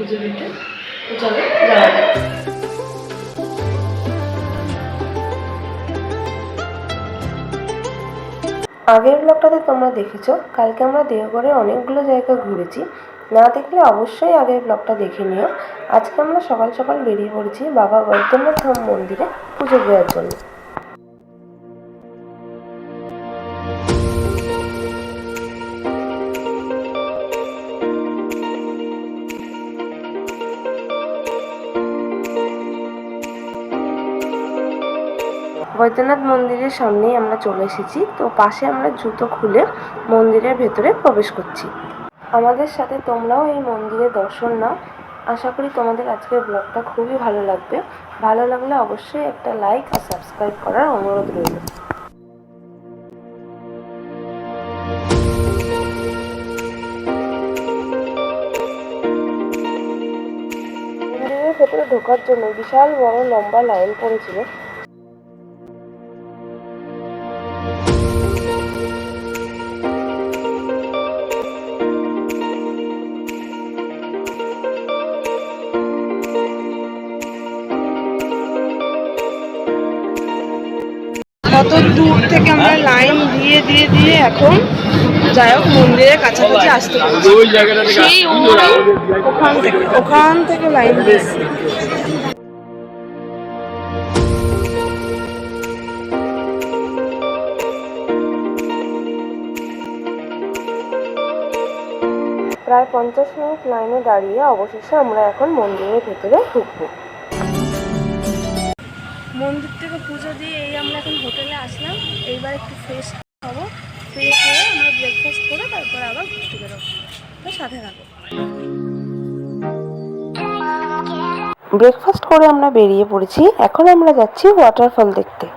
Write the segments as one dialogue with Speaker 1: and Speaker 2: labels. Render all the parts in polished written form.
Speaker 1: পুজো দিতে। তো চলো যাওয়া যাক। আগের ব্লগটাতে তোমরা দেখেছো কালকে আমরা দেওঘরে অনেকগুলো জায়গা ঘুরেছি। না দেখলে অবশ্যই আগের ব্লগটা দেখে নিও। আজকে আমরা সকাল সকাল বেরিয়ে পড়েছি বাবা বৈদ্যনাথ ধাম মন্দিরে পুজো দেওয়ার জন্য। বৈদ্যনাথ মন্দিরের সামনেই আমরা চলে এসেছি। তো পাশে আমরা জুতো খুলে মন্দিরের ভেতরে প্রবেশ করছি। আমাদের সাথে তোমরাও এই মন্দিরে দর্শন নাও। আশা করি তোমাদের আজকের ব্লগটা খুবই ভালো লাগবে। ভালো লাগলে অবশ্যই একটা লাইক আর সাবস্ক্রাইব করার অনুরোধ রইল। মন্দিরের ভেতরে ঢোকার জন্য বিশাল বড় লম্বা লাইন পড়েছিল। কত দূর থেকে আমরা লাইন দিয়ে এখন যাই হোক মন্দিরের কাছাকাছি আসতে পারছি। সেই ওখান থেকে লাইন দিয়েছি। প্রায় 50 মিনিট লাইনে দাঁড়িয়ে অবশেষে আমরা এখন মন্দিরের ভেতরে ঢুকবো। মন্দির থেকে পুজো দিয়ে আমরা এখন হোটেলে আসলাম। এইবার একটু ফ্রেশ হবো। ফ্রেশ হয়ে আমরা ব্রেকফাস্ট করে তারপর আবার ঘুরতে বেরোবো। তো সাথে থাকো। ব্রেকফাস্ট করে আমরা বেরিয়ে পড়েছি। এখন আমরা যাচ্ছি ওয়াটারফল দেখতে।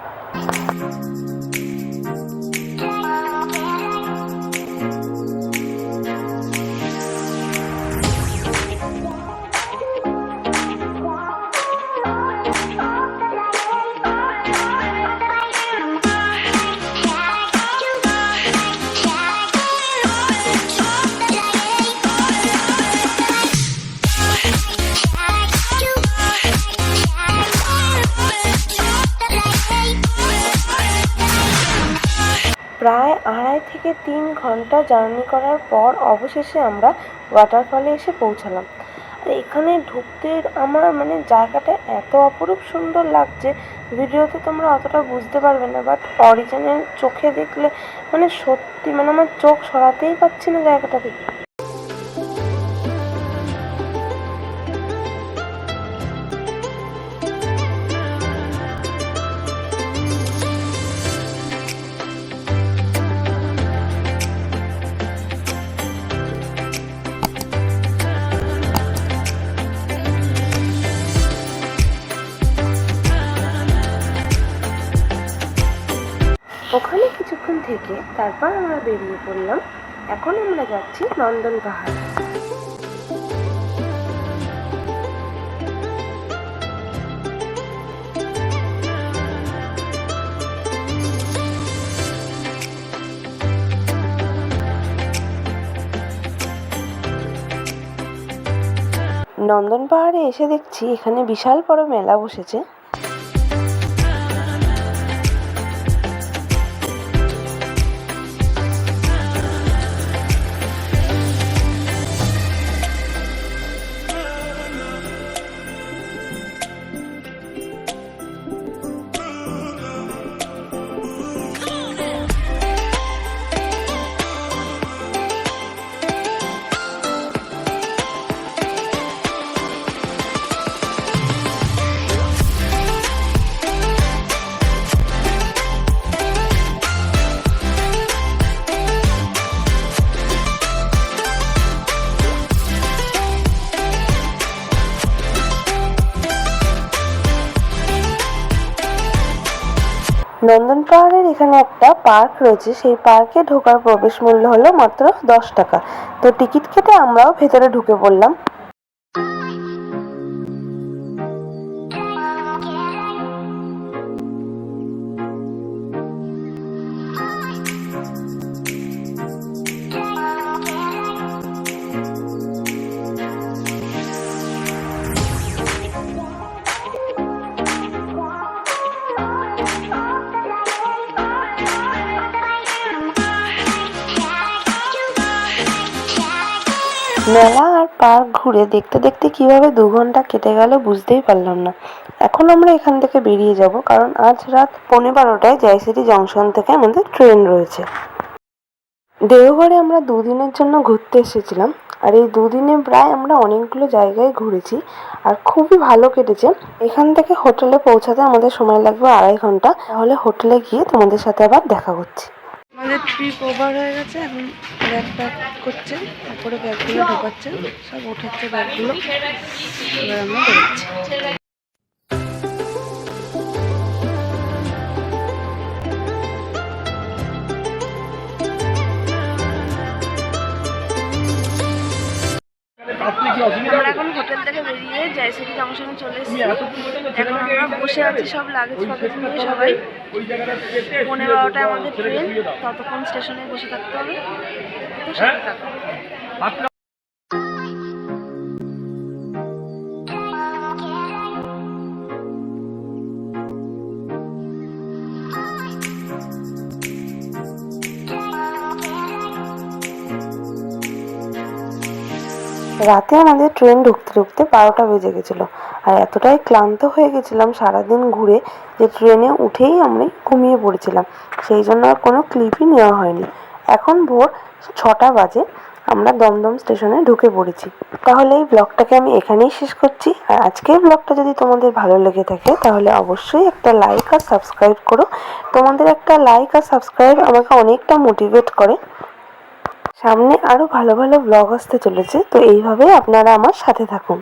Speaker 1: প্রায় 2.5 থেকে 3 ঘন্টা জার্নি করার পর অবশেষে আমরা ওয়াটারফলে এসে পৌঁছালাম। আর এখানে ঢুকতে আমার জায়গাটা এত অপরূপ সুন্দর লাগছে, ভিডিওতে তোমরা অতটা বুঝতে পারবে না, বাট অরিজিনাল চোখে দেখলে সত্যি আমার চোখ সরাতেই পারছি না জায়গাটা থেকে। ওখানে কিছুক্ষণ থেকে তারপর আমরা বেরিয়ে পড়লাম। এখন আমরা যাচ্ছি নন্দন পাহাড়। নন্দন পাহাড়ে এসে দেখছি এখানে বিশাল বড় মেলা বসেছে। নন্দন পাহাড়ের এখানে একটা পার্ক রয়েছে। সেই পার্কে ঢোকার প্রবেশ মূল্য হলো মাত্র 10 টাকা। তো টিকিট কেটে আমরাও ভেতরে ঢুকে পড়লাম। মেলা আর পার্ক ঘুরে দেখতে দেখতে কিভাবে 2 ঘন্টা কেটে গেল বুঝতেই পারলাম না। এখন আমরা এখান থেকে বেরিয়ে যাব, কারণ আজ রাত 12:15টায় জয়সিটি জংশন থেকে আমাদের ট্রেন রয়েছে। দেওঘরে আমরা 2 দিনের জন্য ঘুরতে এসেছিলাম, আর এই 2 দিনে প্রায় আমরা অনেকগুলো জায়গায় ঘুরেছি আর খুবই ভালো কেটেছে। এখান থেকে হোটেলে পৌঁছাতে আমাদের সময় লাগবে 2.5 ঘন্টা। তাহলে হোটেলে গিয়ে তোমাদের সাথে আবার দেখা করছি। আমাদের ট্রিপ ওভার হয়ে গেছে, এখন ব্যাগ প্যাক করছে, তারপরে ব্যাগগুলো ঢোকাচ্ছে, সব উঠাচ্ছে ব্যাগগুলো, এবার আমরা বেরোচ্ছি। আমরা এখন হোটেল থেকে বেরিয়ে জয়সিটি জংশনে চলে এসেছি। এখন আমরা বসে আছি সব লাগেজ ফাগেজ নিয়ে সবাই। 12:15টায় আমাদের ট্রেন, ততক্ষণ স্টেশনে বসে থাকতে হবে। তো সাথে থাকো। রাতে আমাদের ট্রেন ঢুকতে ঢুকতে 12টা বেজে গেছিলো, আর এতটাই ক্লান্ত হয়ে গেছিলাম সারাদিন ঘুরে যে ট্রেনে উঠেই আমরা ঘুমিয়ে পড়েছিলাম। সেই জন্য আর কোনো ক্লিপই নেওয়া হয়নি। এখন ভোর 6টা বাজে, আমরা দমদম স্টেশনে ঢুকে পড়েছি। তাহলে এই ব্লগটাকে আমি এখানেই শেষ করছি। আর আজকের ব্লগটা যদি তোমাদের ভালো লেগে থাকে তাহলে অবশ্যই একটা লাইক আর সাবস্ক্রাইব করো। তোমাদের একটা লাইক আর সাবস্ক্রাইব আমাকে অনেকটা মোটিভেট করে। সামনে আরো ভালো ভালো ব্লগ আসতে চলেছে, তো এইভাবে আপনারা আমার সাথে থাকুন।